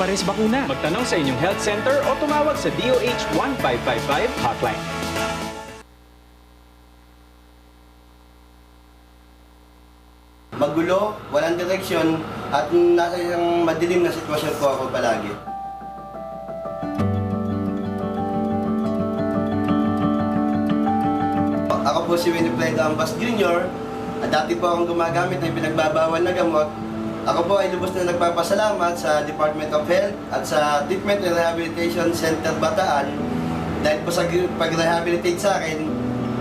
pares bakuna. Magtanong sa inyong health center o tumawag sa DOH 1555 hotline. Magulo, walang direksyon, at nasa isang madilim na sitwasyon po ako palagi. Ako po si Winifred Ambas Jr. At dati po akong gumagamit ng pinagbabawal na gamot. Ako po ay lubos na nagpapasalamat sa Department of Health at sa Treatment and Rehabilitation Center Bataan dahil po sa pag-rehabilitate sa akin,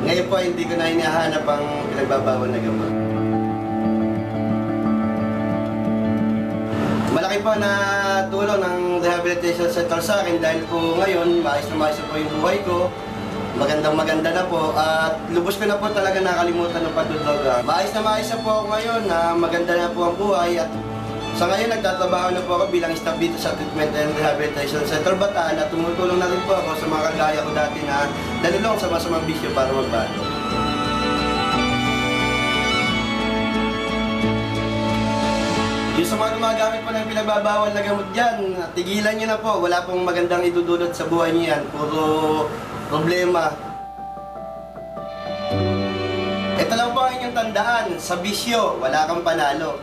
ngayon po ay hindi ko na hinahanap ang pinagbabawal na gamot. Malaki po na tulong ng rehabilitation center sa akin dahil po ngayon maayos na maayos po yung buhay ko. Maganda na po at lubos ko na po talaga nakalimutan ng pagdodroga. Maayos na po ako ngayon na maganda na po ang buhay at sa ngayon nagtatrabaho na po ako bilang staff dito sa Treatment and Rehabilitation Center Bataan at tumutulong na rin po ako sa mga kagaya ko dati na nalulong sa masamang bisyo para magbago. Yung sa mga gumagamit po ng pinagbabawal na gamot dyan, tigilan nyo na po. Wala pong magandang idudulot sa buhay nyo yan. Puro problema. Ito lang po ang inyong tandaan. Sa bisyo, wala kang panalo.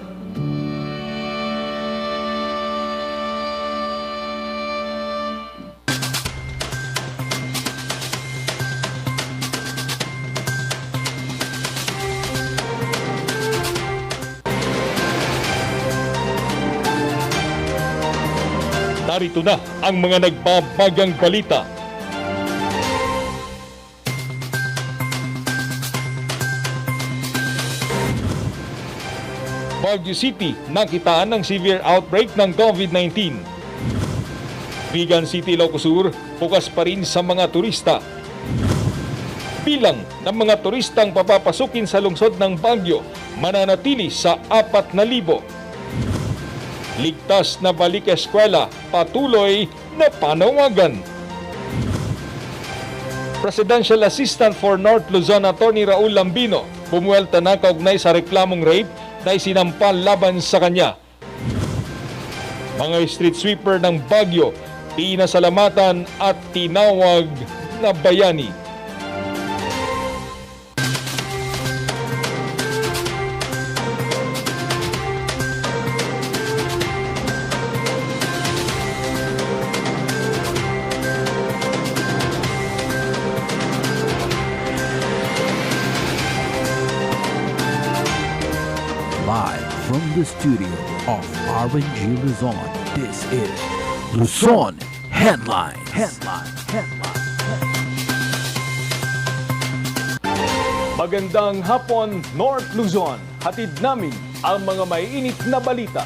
Narito na ang mga nagbabagang balita. Baguio City, nakitaan ng severe outbreak ng COVID-19. Vigan City, Ilocos Sur, bukas pa rin sa mga turista. Bilang ng mga turistang papapasukin sa lungsod ng Baguio, mananatili sa 4,000. Ligtas na balik eskwela, patuloy na panawagan. Presidential Assistant for North Luzon Attorney Raul Lambino bumuelta na kaugnay sa reklamong rape na isinampal laban sa kanya. Mga street sweeper ng Baguio, pinasalamatan at tinawag na bayani. Live from the studio of RNG Luzon, this is Luzon Headlines. Magandang hapon, North Luzon. Hatid namin ang mga maiinit na balita.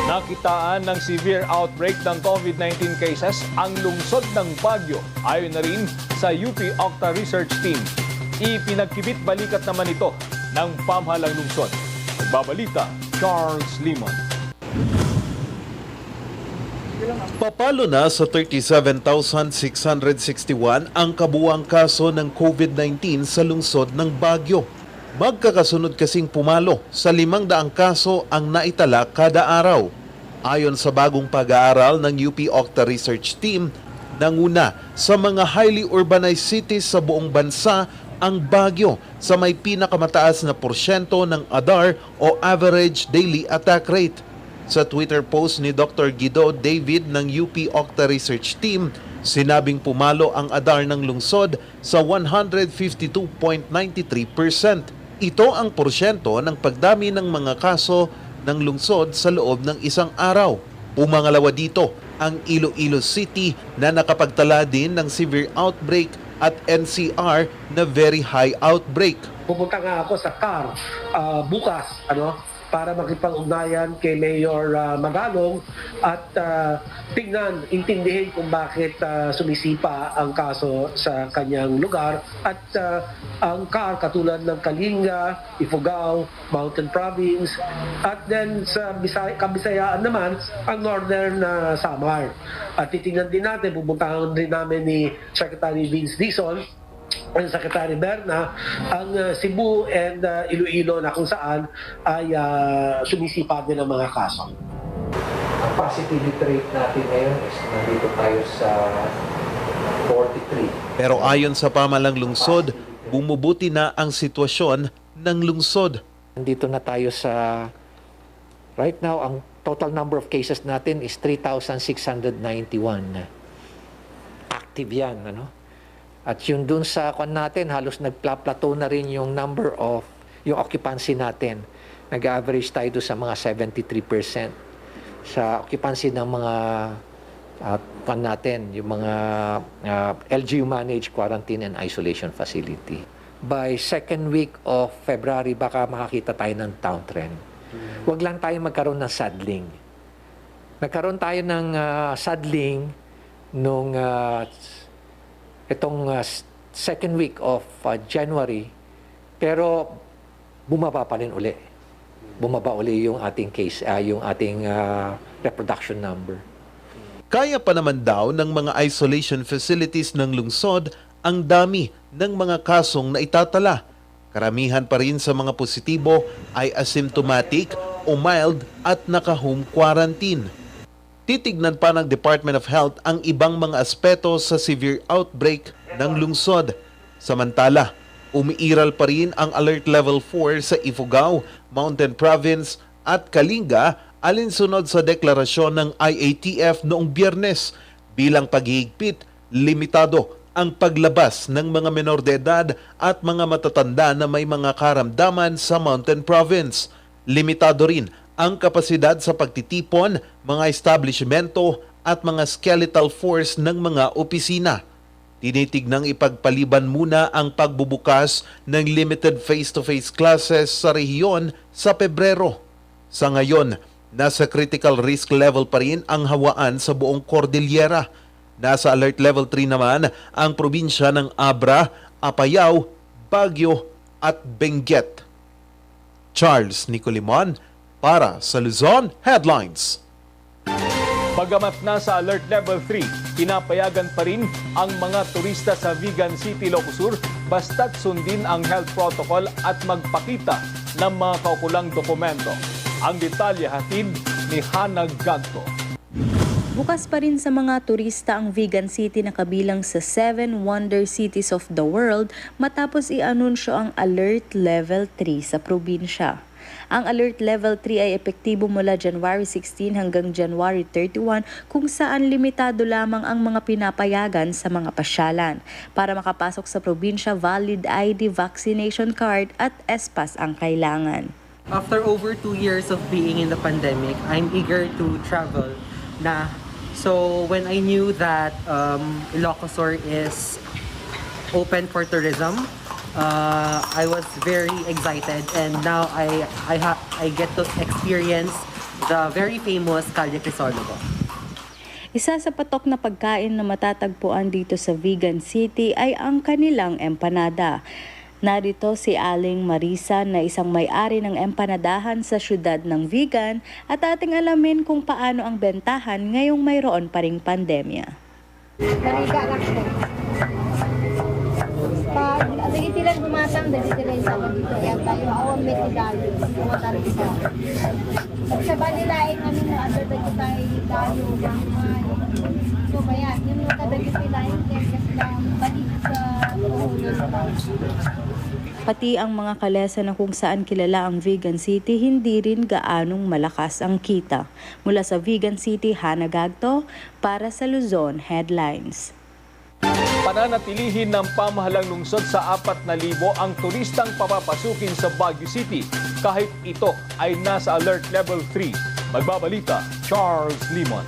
Nakitaan ng severe outbreak ng COVID-19 cases ang lungsod ng Baguio. Ayon na rin sa UP Octa Research Team. Ipinagkibit balikat naman ito ng pamahalang lungsod. Nagbabalita, Charles Limon. Papalo na sa 37,661 ang kabuuang kaso ng COVID-19 sa lungsod ng Baguio. Magkakasunod kasing pumalo sa 500 kaso ang naitala kada araw. Ayon sa bagong pag-aaral ng UP Octa Research Team, nanguna sa mga highly urbanized cities sa buong bansa ang Baguio sa may pinakamataas na porsyento ng ADAR o Average Daily Attack Rate. Sa Twitter post ni Dr. Guido David ng UP Octa Research Team, sinabing pumalo ang ADAR ng lungsod sa 152.93%. Ito ang porsyento ng pagdami ng mga kaso ng lungsod sa loob ng isang araw. Pumangalawa dito ang Iloilo City na nakapagtala din ng severe outbreak at NCR na very high outbreak. Pupunta nga ako sa CAR bukas para makipag-ugnayan kay Mayor Magalong at intindihin kung bakit sumisipa ang kaso sa kanyang lugar at ang CAR katulad ng Kalinga, Ifugao, Mountain Province at then sa Kabisayaan naman ang Northern Samar. At titingnan din natin, pupuntahan din namin ni Secretary Vince Dizon ang Secretary Berna, ang Cebu and Iloilo na kung saan ay sumisipa din ang mga kaso. Ang positivity rate natin ngayon is nandito tayo sa 43. Pero ayon sa pamalang lungsod, bumubuti na ang sitwasyon ng lungsod. Nandito na tayo sa, right now, ang total number of cases natin is 3,691. Active yan, ano? At yun dun sa kwan natin, halos nagplateau na rin yung number of, yung occupancy natin. Nag-average tayo doon sa mga 73% sa occupancy ng mga kwan natin, yung mga LGU managed quarantine and isolation facility. By second week of February, baka makakita tayo ng town trend. Huwag lang tayo magkaroon ng saddling. Nagkaroon tayo ng saddling nung itong second week of January, pero bumaba pa rin uli. Bumaba uli yung ating case, yung ating reproduction number. Kaya pa naman daw ng mga isolation facilities ng lungsod ang dami ng mga kasong naitatala. Karamihan pa rin sa mga positibo ay asymptomatic o mild at naka-home quarantine. Titignan pa ng Department of Health ang ibang mga aspeto sa severe outbreak ng lungsod. Samantala, umiiral pa rin ang Alert Level 4 sa Ifugao, Mountain Province at Kalinga alinsunod sa deklarasyon ng IATF noong Biyernes. Bilang paghihigpit, limitado ang paglabas ng mga menor de edad at mga matatanda na may mga karamdaman sa Mountain Province. Limitado rin ang kapasidad sa pagtitipon, mga establishmento at mga skeletal force ng mga opisina. Tinitignang ipagpaliban muna ang pagbubukas ng limited face-to-face classes sa rehiyon sa Pebrero. Sa ngayon, nasa critical risk level pa rin ang hawaan sa buong Cordillera. Nasa alert level 3 naman ang probinsya ng Abra, Apayao, Baguio at Benguet. Charles Nicolimon para sa Luzon Headlines. Bagamat nasa Alert Level 3, pinapayagan pa rin ang mga turista sa Vigan City, Ilocos basta't sundin ang health protocol at magpakita ng mga kaukulang dokumento. Ang detalye hatid ni Hannah Ganto. Bukas pa rin sa mga turista ang Vigan City na kabilang sa 7 Wonder Cities of the World matapos i-anunsyo ang Alert Level 3 sa probinsya. Ang Alert Level 3 ay epektibo mula January 16 hanggang January 31 kung saan limitado lamang ang mga pinapayagan sa mga pasyalan. Para makapasok sa probinsya, valid ID, vaccination card at ESPAS ang kailangan. After over 2 years of being in the pandemic, I'm eager to travel na. So when I knew that Ilocos is open for tourism, I was very excited, and now I get to experience the very famous Calle Crisostomo. Isa sa patok na pagkain na matatagpuan dito sa Vigan City ay ang kanilang empanada. Narito si Aling Marisa na isang may-ari ng empanadahan sa syudad ng Vigan at ating alamin kung paano ang bentahan ngayong mayroon pa ring pandemya. Nariga lang po. Pag dagi sila gumatang, dagi sila sa dito. Yan tayo, awan may tidayo. Gumatang isa. Pag sa banilain namin na ato dagi tayo dayo, gamay. So kaya, yun yung kadagi sila yung kasi lang balik sa puhunan sa Pati ang mga kalesa na kung saan kilala ang Vigan City, hindi rin gaanong malakas ang kita. Mula sa Vigan City, Hannah Gagto, para sa Luzon Headlines. Pananatilihin ng pamahalang lungsod sa 4,000 ang turistang papapasukin sa Baguio City kahit ito ay nasa Alert Level 3. Magbabalita, Charles Limon.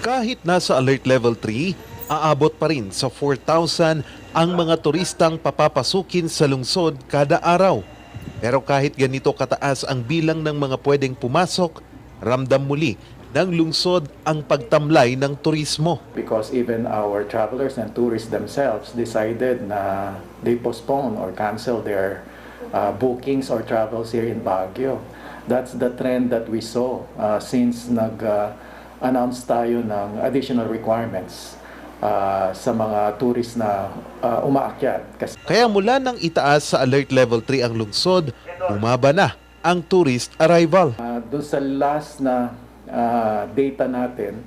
Kahit nasa Alert Level 3, aabot pa rin sa 4,000 ang mga turistang papapasukin sa lungsod kada araw. Pero kahit ganito kataas ang bilang ng mga pwedeng pumasok, ramdam muli ng lungsod ang pagtamlay ng turismo. Because even our travelers and tourists themselves decided na they postpone or cancel their bookings or travels here in Baguio. That's the trend that we saw since nag-announce tayo ng additional requirements sa mga tourist na umaakyat. Kasi Kaya mula nang itaas sa Alert Level 3 ang lungsod, bumaba na ang tourist arrival. doon sa last na data natin,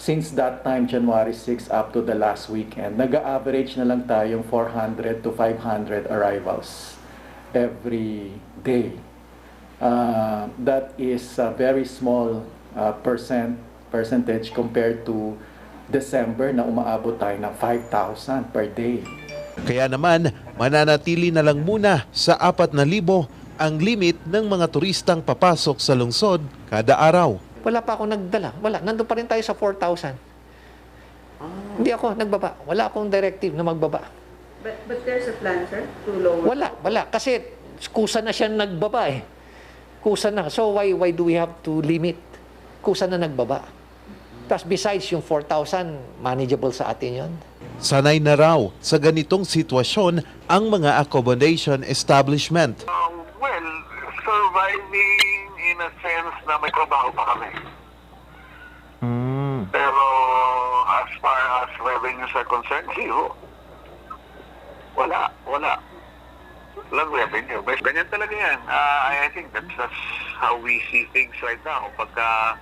since that time, January 6 up to the last weekend, nag-average na lang tayong 400 to 500 arrivals every day. That is a very small percentage compared to December na umaabot tayo ng 5,000 per day. Kaya naman, mananatili na lang muna sa 4,000 ang limit ng mga turistang papasok sa lungsod kada araw. Wala pa akong nagdala. Wala. Nandun pa rin tayo sa 4,000. Hindi ako nagbaba. Wala akong directive na magbaba. But there's a plan, sir, to lower? Wala. Kasi kusa na siya nagbaba eh. Kusa na. So why do we have to limit? Kusa na nagbaba. Plus besides yung 4,000, manageable sa atin yon. Sanay na raw sa ganitong sitwasyon ang mga accommodation establishment. Well, surviving in a sense na may trabaho pa kami. Pero as far as revenues are concerned, zero. Wala. Walang revenue. But ganyan talaga yan. I think that's how we see things right now. Pagka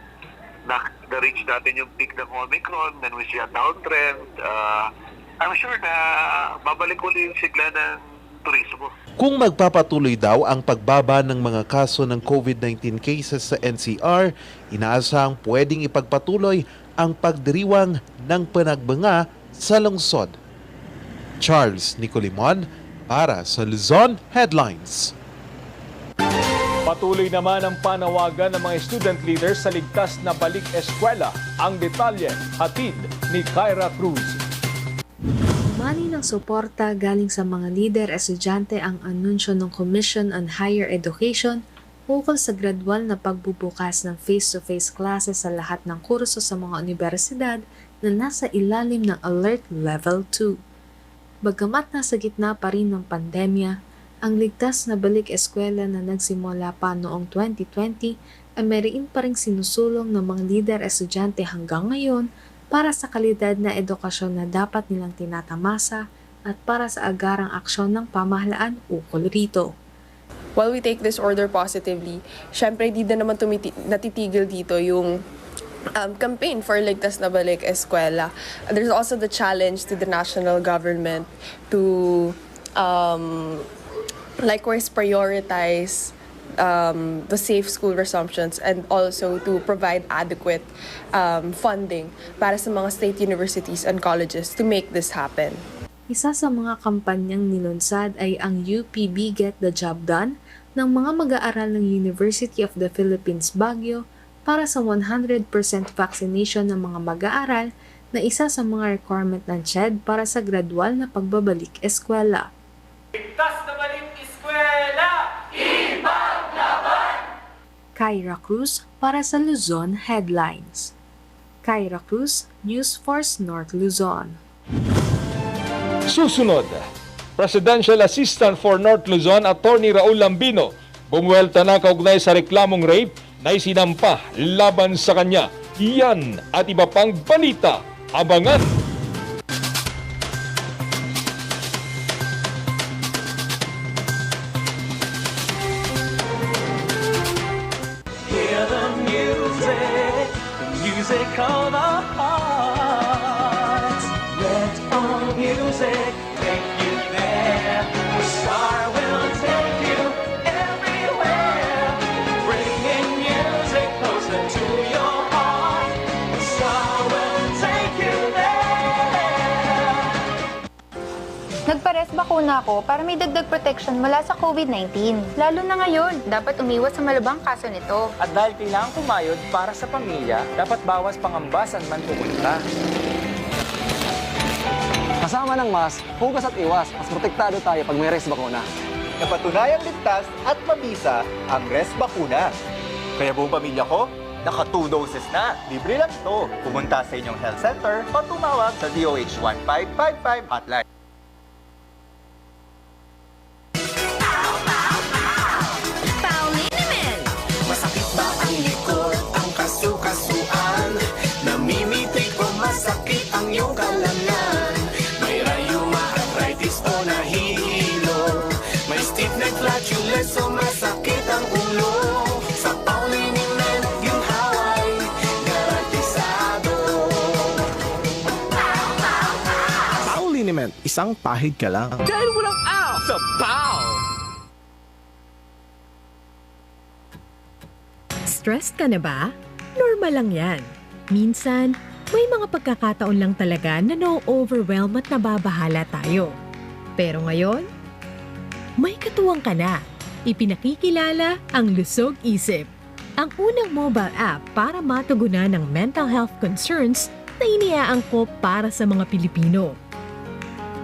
na-reach natin yung peak ng Omicron, then we see a downtrend, I'm sure na babalik ulit yung sigla ng turismo. Kung magpapatuloy daw ang pagbaba ng mga kaso ng COVID-19 cases sa NCR, inaasahang pwedeng ipagpatuloy ang pagdiriwang ng panagbanga sa lungsod. Charles Nicolimon para sa Luzon Headlines. Patuloy naman ang panawagan ng mga student leaders sa ligtas na balik eskwela. Ang detalye, hatid ni Kyra Cruz. Umani ng suporta galing sa mga lider estudyante ang anunsyo ng Commission on Higher Education ukol sa gradual na pagbubukas ng face-to-face classes sa lahat ng kurso sa mga universidad na nasa ilalim ng Alert Level 2. Bagamat nasa gitna pa rin ng pandemya, ang ligtas na balik eskwela na nagsimula pa noong 2020 ay mayroon pa ring sinusulong ng mga lider estudyante hanggang ngayon para sa kalidad na edukasyon na dapat nilang tinatamasa at para sa agarang aksyon ng pamahalaan ukol rito. While we take this order positively, syempre di na naman natitigil dito yung campaign for ligtas na balik eskwela. There's also the challenge to the national government to likewise prioritize the safe school resumptions and also to provide adequate funding para sa mga state universities and colleges to make this happen. Isa sa mga kampanyang nilunsad ay ang UPB Get the Job Done ng mga mag-aaral ng University of the Philippines Baguio para sa 100% vaccination ng mga mag-aaral na isa sa mga requirement ng CHED para sa gradual na pagbabalik eskwela. Ligtas na balik eskwela! Ipaglaban! Kyra Cruz para sa Luzon Headlines. Kyra Cruz, News Force North Luzon. Susunod, Presidential Assistant for North Luzon, Attorney Raul Lambino, bumuwelta na kaugnay sa reklamong rape na isinampa laban sa kanya. Iyan at iba pang balita. Abangan! Hear the music of our hearts. Let all music take you there. The star will take you everywhere. Bringing music closer to your heart. The star will take you there. Nagpares bakuna ako para may dagdag protection mula sa COVID-19. Lalo na ngayon, dapat umiwas sa malubhang kaso nito. At dahil kailangan kumayod para sa pamilya, dapat bawas pangambasan man pupunta. Kasama ng mask, hugas at iwas, mas protektado tayo pag may res bakuna. Napatunayang ligtas at mabisa ang res bakuna. Kaya buong pamilya ko, naka 2 doses na. Libre lang ito. Pumunta sa inyong health center o tumawag sa DOH 1555 hotline. Masakit ba ang likod, ang kasukasuan? Namimitig o masakit ang iyong bachelor, so masakit ang ulo. Sa Pauliniment, ginhaway, garantisado. Pauliniment, isang pahid ka lang. Dahil walang out sa POW! Stressed ka na ba? Normal lang yan. Minsan, may mga pagkakataon lang talaga na no-overwhelm at nababahala tayo. Pero ngayon, may katuwang ka na. Ipinakikilala ang Lusog Isip, ang unang mobile app para matugunan ng mental health concerns na iniaangkop para sa mga Pilipino.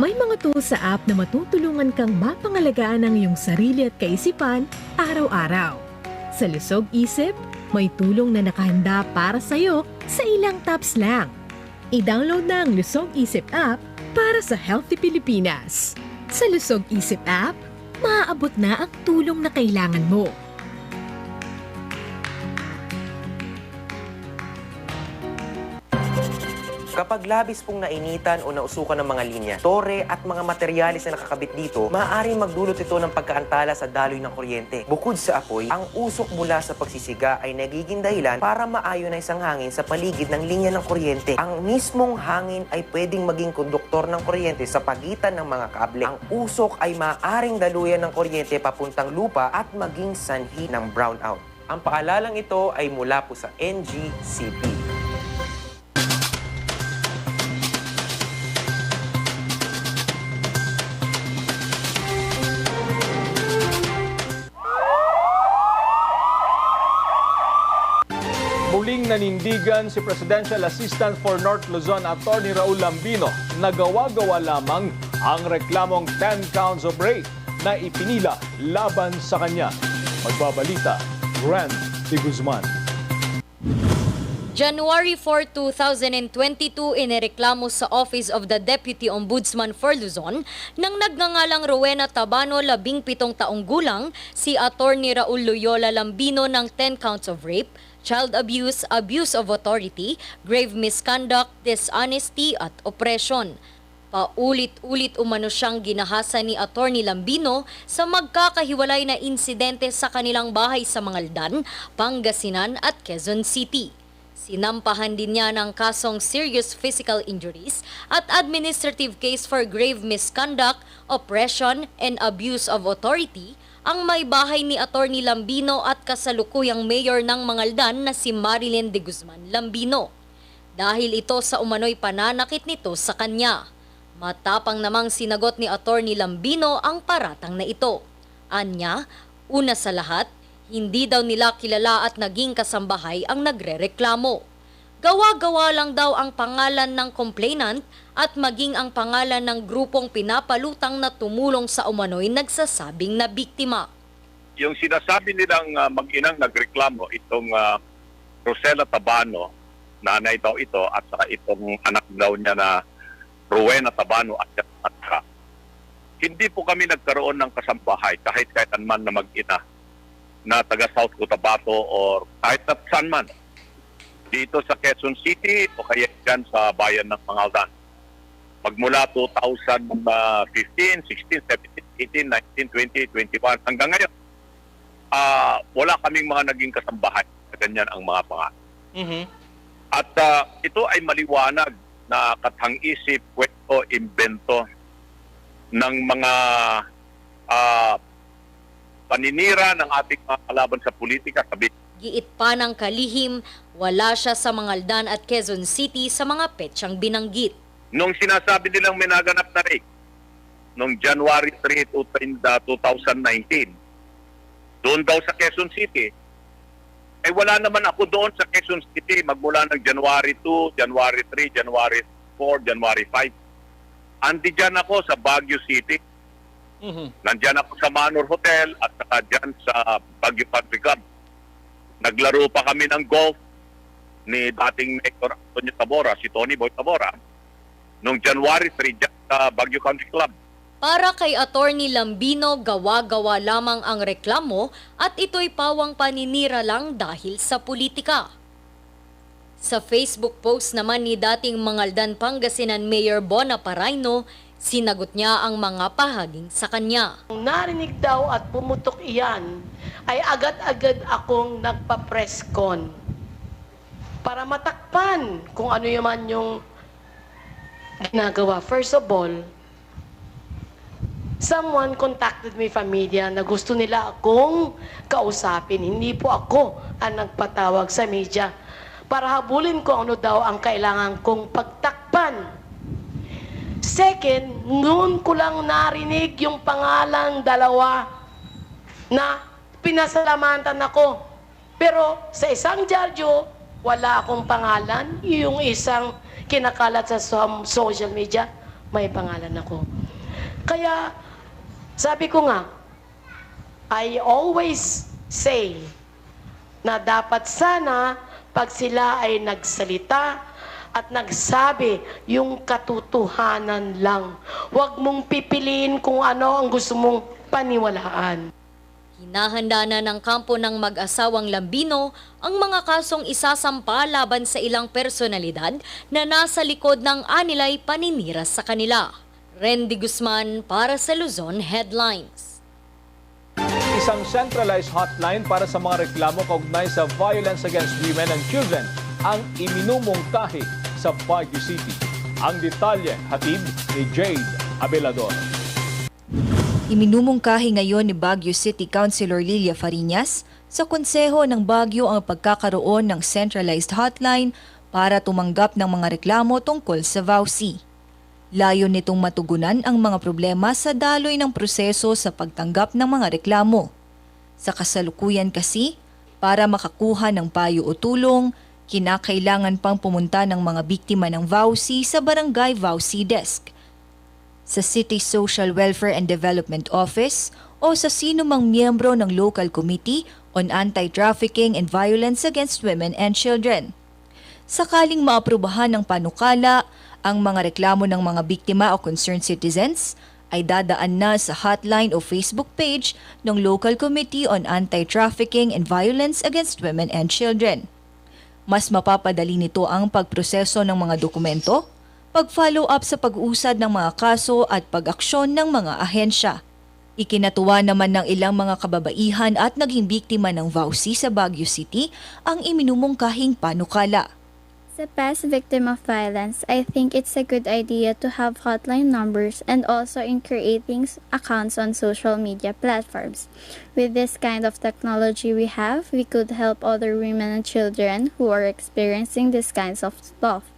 May mga tools sa app na matutulungan kang mapangalagaan ang iyong sarili at kaisipan araw-araw. Sa Lusog Isip, may tulong na nakahanda para sa'yo sa ilang taps lang. I-download na ang Lusog Isip app para sa Healthy Pilipinas. Sa Lusog Isip app, maaabot na ang tulong na kailangan mo. Kapag labis pong nainitan o nausukan ng mga linya, tore at mga materyales na nakakabit dito, maaaring magdulot ito ng pagkaantala sa daloy ng kuryente. Bukod sa apoy, ang usok mula sa pagsisiga ay nagiging dahilan para ma-ionize ang hangin sa paligid ng linya ng kuryente. Ang mismong hangin ay pwedeng maging konduktor ng kuryente sa pagitan ng mga kable. Ang usok ay maaaring daluyan ng kuryente papuntang lupa at maging sanhi ng brownout. Ang paalalang ito ay mula po sa NGCP. Muling nanindigan si Presidential Assistant for North Luzon Attorney Raul Lambino na gawa-gawa lamang ang reklamong 10 counts of rape na ipinila laban sa kanya. Magbabalita, Grant de Guzman. January 4, 2022, inireklamo sa Office of the Deputy Ombudsman for Luzon ng nagngangalang Rowena Tabano, 17 taong gulang, si Attorney Raul Loyola Lambino ng 10 counts of rape, child abuse, abuse of authority, grave misconduct, dishonesty at oppression. Paulit-ulit umano siyang ginahasa ni Attorney Lambino sa magkakahiwalay na insidente sa kanilang bahay sa Mangaldan, Pangasinan at Quezon City. Sinampahan din niya ng kasong serious physical injuries at administrative case for grave misconduct, oppression, and abuse of authority ang may bahay ni Attorney Lambino at kasalukuyang mayor ng Mangaldan na si Marilyn de Guzman Lambino. Dahil ito sa umano'y pananakit nito sa kanya. Matapang namang sinagot ni Attorney Lambino ang paratang na ito. Anya, una sa lahat, hindi daw nila kilala at naging kasambahay ang nagrereklamo. Gawa-gawa lang daw ang pangalan ng complainant at maging ang pangalan ng grupong pinapalutang na tumulong sa umano'y nagsasabing na biktima. Yung sinasabi nilang mag-inang nagreklamo, itong Rosela Tabano, nanay daw ito, at saka itong anak daw niya na Rowena Tabano at saka. Hindi po kami nagkaroon ng kasambahay kahit anman na mag-ina na taga South Cotabato or kahit at saan man. Dito sa Quezon City o kaya dyan sa bayan ng Mangaldan. Magmula 2015, 16, 17, 18, 19, 20, 21 hanggang ngayon, wala kaming mga naging kasambahay na ganyan ang mga pangalan. At ito ay maliwanag na kathang-isip, kwento, imbento ng mga paninira ng ating mga kalaban sa politika. Giit pa ng kalihim, wala siya sa Mangaldan at Quezon City sa mga petsang binanggit. Nung sinasabi nilang may naganap na rape, noong January 3, 2019, doon daw sa Quezon City, wala naman ako doon sa Quezon City magmula ng January 2, January 3, January 4, January 5. Andi dyan ako sa Baguio City. Nandyan ako sa Manor Hotel at saka dyan sa Baguio Country Club. Naglaro pa kami ng golf ni dating Mayor Antonio Tabora, si Tony Boy Tabora, noong January 3 dyan sa Baguio Country Club. Para kay Attorney Lambino, gawa-gawa lamang ang reklamo at ito'y pawang paninira lang dahil sa politika. Sa Facebook post naman ni dating Mangaldan Pangasinan Mayor Bona Paraino, Sinagot niya ang mga pahaging sa kanya. Nung narinig daw at pumutok iyan, ay agad-agad akong nagpa-press con para matakpan kung ano yaman yung ginagawa. First of all, someone contacted me from media na gusto nila akong kausapin. Hindi po ako ang nagpatawag sa media para habulin ko ano daw ang kailangan kong pagtakpan. Second, noon ko lang narinig yung pangalang dalawa na pinasalamatan ako. Pero sa isang dyaryo, wala akong pangalan. Yung isang kinakalat sa social media, may pangalan ako. Kaya, sabi ko nga, I always say na dapat sana pag sila ay nagsalita at nagsabi yung katotohanan lang. Huwag mong pipiliin kung ano ang gusto mong paniwalaan. Hinahanda na ng kampo ng mag-asawang Lambino ang mga kasong isasampa laban sa ilang personalidad na nasa likod ng anilay paninira sa kanila. Rendy Guzman para sa Luzon Headlines. Isang centralized hotline para sa mga reklamo kaugnay sa violence against women and children ang iminumungkahi sa Baguio City. Ang detalye hatid ni Jade Abelador. Iminumungkahi ngayon ni Baguio City Councilor Lilia Fariñas sa Konseho ng Baguio ang pagkakaroon ng centralized hotline para tumanggap ng mga reklamo tungkol sa VAUC. Layo nitong matugunan ang mga problema sa daloy ng proseso sa pagtanggap ng mga reklamo. Sa kasalukuyan kasi, para makakuha ng payo o tulong, kinakailangan pang pumunta ng mga biktima ng VAUC sa Barangay VAUC Desk, sa City Social Welfare and Development Office o sa sinumang miyembro ng Local Committee on Anti-Trafficking and Violence Against Women and Children. Sakaling maaprubahan ng panukala, ang mga reklamo ng mga biktima o concerned citizens ay dadaan na sa hotline o Facebook page ng Local Committee on Anti-Trafficking and Violence Against Women and Children. Mas mapapadali nito ang pagproseso ng mga dokumento, pag-follow up sa pag-uusad ng mga kaso at pag-aksyon ng mga ahensya. Ikinatuwa naman ng ilang mga kababaihan at naging biktima ng VAUC sa Baguio City ang iminumungkahing panukala. As a past victim of violence, I think it's a good idea to have hotline numbers and also in creating accounts on social media platforms. With this kind of technology we have, we could help other women and children who are experiencing these kinds of stuff.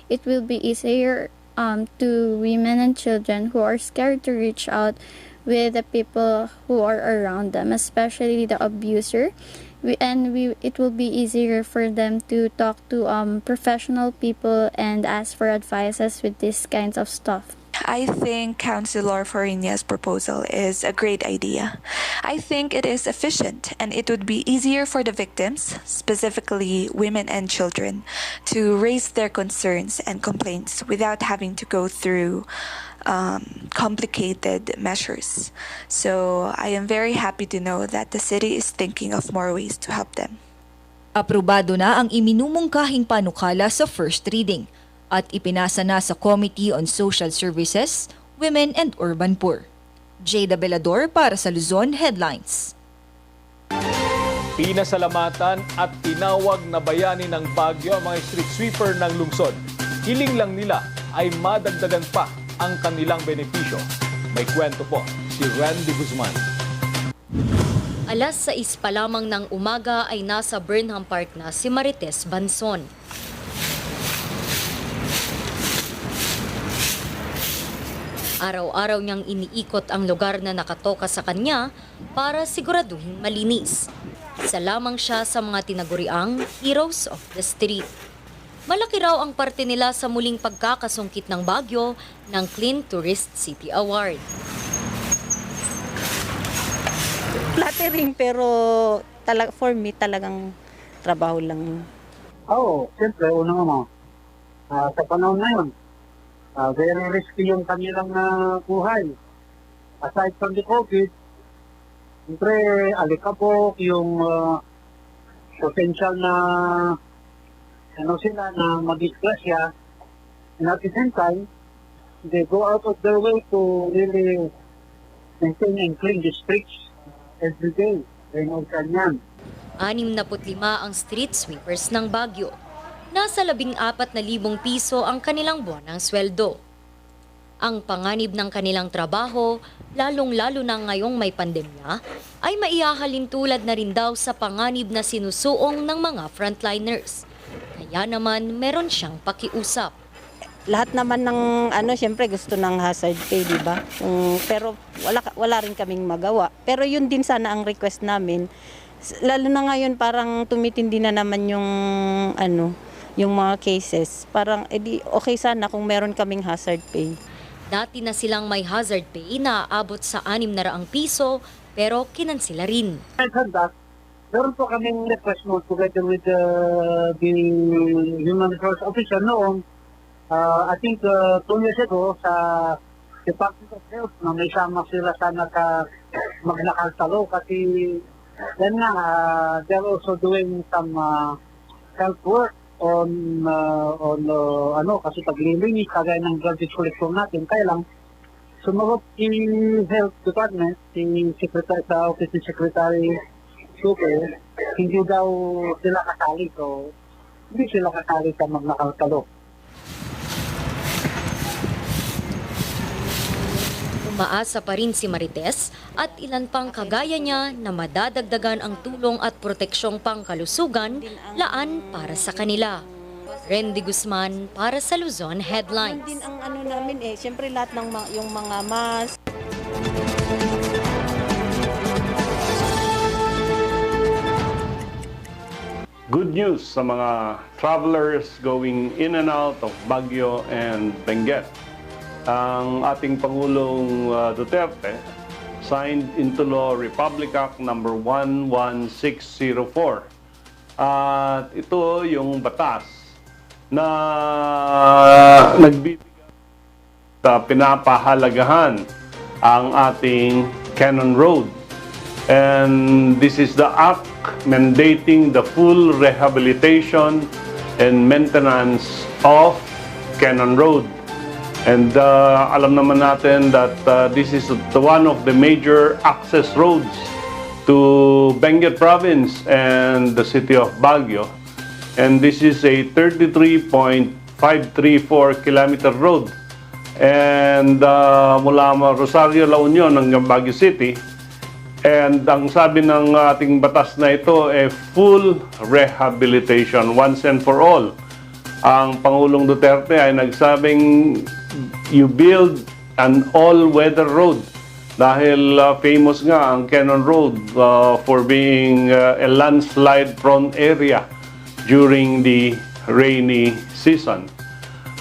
It will be easier to women and children who are scared to reach out with the people who are around them, especially the abuser. It will be easier for them to talk to professional people and ask for advices with these kinds of stuff. I think Councilor Fariñas' proposal is a great idea. I think it is efficient and it would be easier for the victims, specifically women and children, to raise their concerns and complaints without having to go through complicated measures. So I am very happy to know that the city is thinking of more ways to help them. Aprobado na ang iminumungkahing panukala sa first reading at ipinasa na sa Committee on Social Services, Women and Urban Poor. Jade Abelador para sa Luzon Headlines. Pinasalamatan at tinawag na bayani ng Baguio ang mga street sweeper ng lungsod. Hiling lang nila ay madagdagan pa ang kanilang benepisyo. May kwento po si Rendy Guzman. Alas 6 pa lamang ng umaga ay nasa Burnham Park na si Marites Banson. Araw-araw niyang iniikot ang lugar na nakatoka sa kanya para siguraduhin malinis. Isa lamang siya sa mga tinaguriang Heroes of the Street. Malaki raw ang parte nila sa muling pagkakasungkit ng Baguio ng Clean Tourist City Award. Flattering pero for me talagang trabaho lang. Oo, siyempre, unang sa panahon na yun, very risky yung kanilang buhay. Aside from the COVID, siyempre, alikabok, yung potential na sila na mag-disgrasya, and at the same time, they go out of their way to really maintain and clean the streets every day. Kaya yan. 65 ang street sweepers ng Baguio. Nasa 14,000 piso ang kanilang buwanang sweldo. Ang panganib ng kanilang trabaho, lalong-lalo na ngayong may pandemya, ay maihahalin tulad na rin daw sa panganib na sinusuong ng mga frontliners. Kaya naman meron siyang pakiusap. Lahat naman ng syempre gusto ng hazard pay, di ba? Pero wala rin kaming magawa. Pero yun din sana ang request namin. Lalo na ngayon parang tumitindi na naman yung mga cases. Parang okay sana kung meron kaming hazard pay. Dati na silang may hazard pay na aabot sa 600 piso pero kinansila rin. Meron po kaming request note together with the Human Resource Officer noon. I think 2 years ago sa Department of Health na may sama sila sana ka magnakaltalo kasi then nga they're also doing some health work on kasi paglilinis kagaya ng garbage collection natin. Kaya lang sumagot si Health Department, si Secretary sa Office ni Secretary Super, hindi daw sila kasali. So hindi sila kasali sa magnakaltalo. Umaasa pa rin si Marites at ilan pang kagaya niya na madadagdagan ang tulong at proteksyong pangkalusugan laan para sa kanila. Rendy Guzman para sa Luzon Headlines. Din ang namin siyempre lahat ng yung mga mask. Good news sa mga travelers going in and out of Baguio and Benguet. Ang ating Pangulong Duterte signed into law Republic Act number 11604. At ito yung batas na nagbibigay pinapahalagahan ang ating Cannon Road. And this is the act mandating the full rehabilitation and maintenance of Cannon Road. And alam naman natin that this is one of the major access roads to Benguet Province and the city of Baguio. And this is a 33.534 kilometer road. And mula Rosario, La Union hanggang Baguio City. And ang sabi ng ating batas na ito full rehabilitation once and for all. Ang Pangulong Duterte ay nagsabing you build an all-weather road dahil famous nga ang Cannon Road for being a landslide-prone area during the rainy season.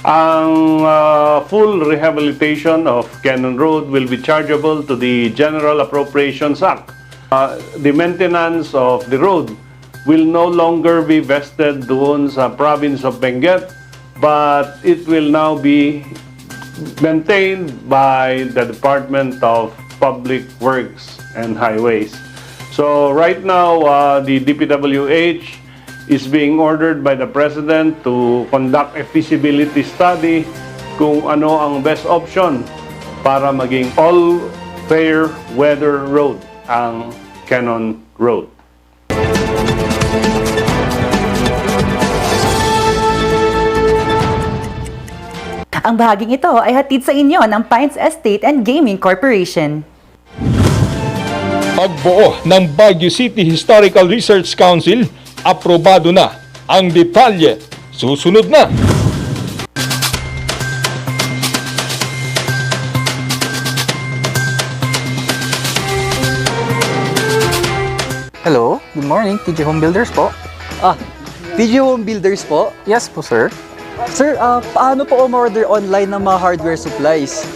Ang full rehabilitation of Cannon Road will be chargeable to the General Appropriations Act. The maintenance of the road will no longer be vested doon sa province of Benguet, but it will now be maintained by the Department of Public Works and Highways. So right now, the DPWH is being ordered by the President to conduct a feasibility study kung ano ang best option para maging all-fair weather road ang Cannon Road. Ang bahaging ito ay hatid sa inyo ng Pines Estate and Gaming Corporation. Pagbuo ng Baguio City Historical Research Council, aprobado na. Ang detalye, susunod na. Hello, good morning, TJ Home Builders po. TJ Home Builders po? Yes po, sir. Sir, paano po umorder online ng mga hardware supplies?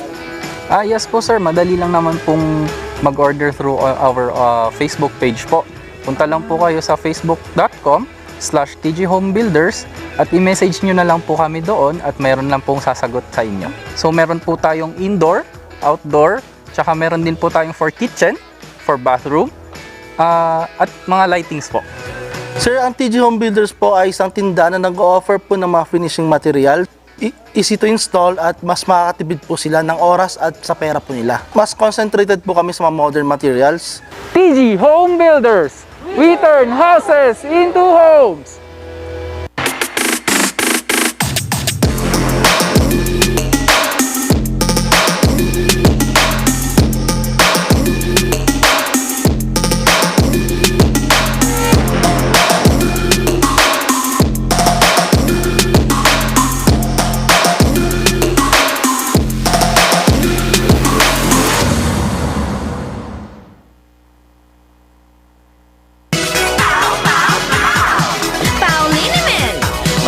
Yes po, sir. Madali lang naman pong mag-order through our Facebook page po. Punta lang po kayo sa facebook.com/tjhomebuilders at i-message nyo na lang po kami doon at meron lang pong sasagot sa inyo. So, meron po tayong indoor, outdoor, tsaka meron din po tayong for kitchen, for bathroom, at mga lightings po. Sir, ang TJ Home Builders po ay isang tindahan na nag-o-offer po ng mga finishing material easy to install at mas makakatipid po sila ng oras at sa pera po nila. Mas concentrated po kami sa mga modern materials. TG Home Builders, we turn houses into homes.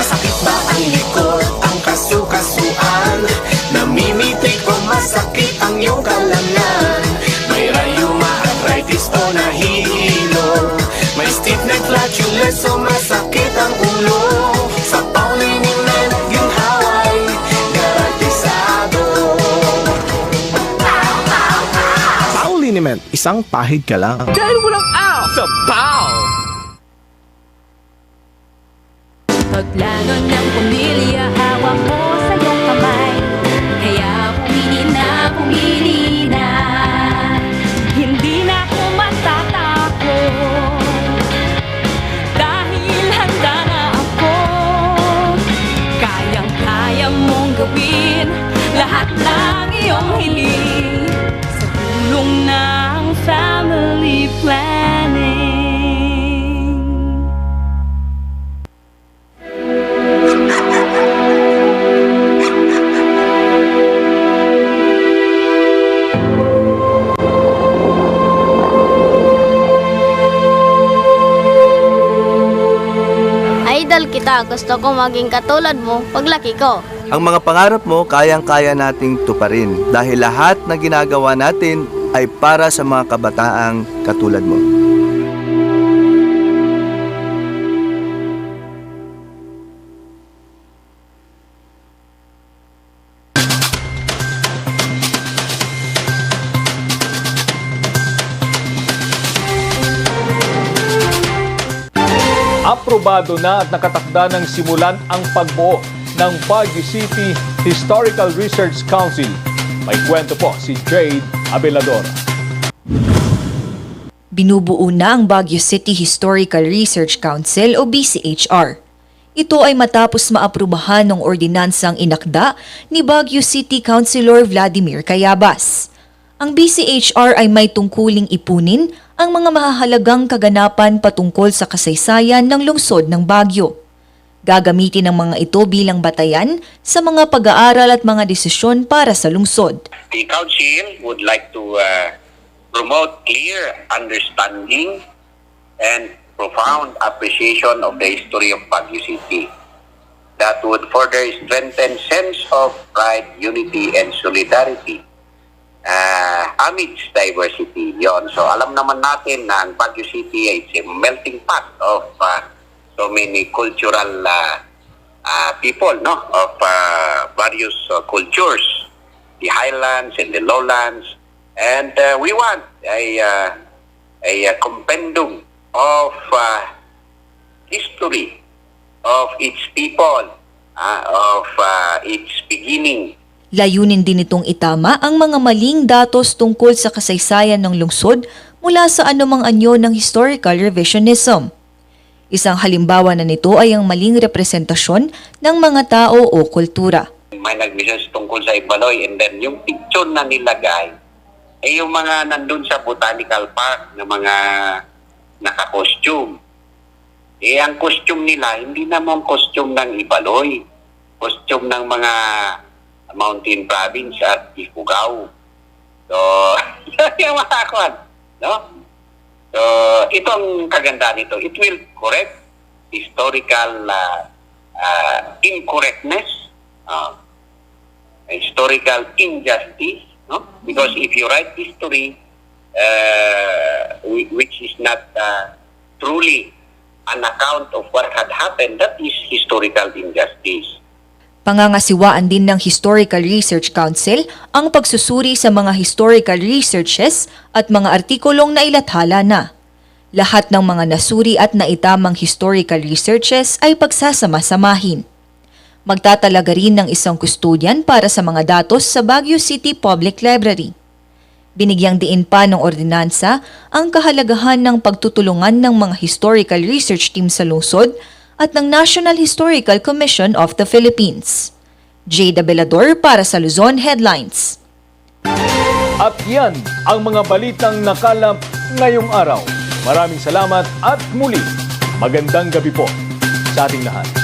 Masakit ba ang likod, ang kasu-kasuan? Namimitig o masakit ang iyong kalamnan? May rayuma, arthritis o nahihilo? May stiff neck, flatulence o masakit ang ulo? Sa Pauliniment, yung haway, garantisado. Pauliniment, isang pahid ka lang. Dahil walang out sa PAW! Pagplano ng pamilya, hawak ko sa iyong kamay. Kaya pumili na. Hindi na ako matatakot. Dahil handa na ako. Kayang-kaya mong gawin lahat ng iyong hiling. Sa tulong ng family planning. Idol kita, gusto ko maging katulad mo paglaki ko. Ang mga pangarap mo, kayang-kaya nating tuparin dahil lahat na ginagawa natin ay para sa mga kabataang katulad mo. Aprobado na at nakatakda ng simulan ang pagbuo ng Baguio City Historical Research Council. May kwento po si Jade Abelador. Binubuo na ang Baguio City Historical Research Council o BCHR. Ito ay matapos maaprubahan ng ordinansang inakda ni Baguio City Councilor Vladimir Cayabas. Ang BCHR ay may tungkuling ipunin ang mga mahahalagang kaganapan patungkol sa kasaysayan ng lungsod ng Baguio. Gagamitin ang mga ito bilang batayan sa mga pag-aaral at mga desisyon para sa lungsod. The Council would like to promote clear understanding and profound appreciation of the history of Baguio City that would further strengthen sense of pride, unity, and solidarity amidst diversity. Yon. So alam naman natin na ang Baguio City is a melting pot of so many cultural people, no, of various cultures, the highlands and the lowlands, and we want a compendium of history of its people, of its beginning. Layunin din itong itama ang mga maling datos tungkol sa kasaysayan ng lungsod mula sa anumang anyo ng historical revisionism. Isang halimbawa na nito ay ang maling representasyon ng mga tao o kultura. May nag-message tungkol sa Ibaloy and then yung picture na nilagay ay yung mga nandun sa Botanical Park na mga naka-costume. Ang costume nila, hindi naman costume ng Ibaloy. Costume ng mga Mountain Province at Ifugao. So, yung mga kwan, no? So, itong kagandaan nito, it will correct historical incorrectness, historical injustice, no? Because if you write history, which is not truly an account of what had happened, that is historical injustice. Pangangasiwaan din ng Historical Research Council ang pagsusuri sa mga historical researches at mga artikulong nailathala na. Lahat ng mga nasuri at naitamang historical researches ay pagsasama-samahin. Magtatalaga rin ng isang custodian para sa mga datos sa Baguio City Public Library. Binigyang diin pa ng ordinansa ang kahalagahan ng pagtutulungan ng mga historical research team sa lungsod at ng National Historical Commission of the Philippines. Jada Belador para sa Luzon Headlines. At yan ang mga balitang nakalap ngayong araw. Maraming salamat at muli, magandang gabi po sa ating lahat.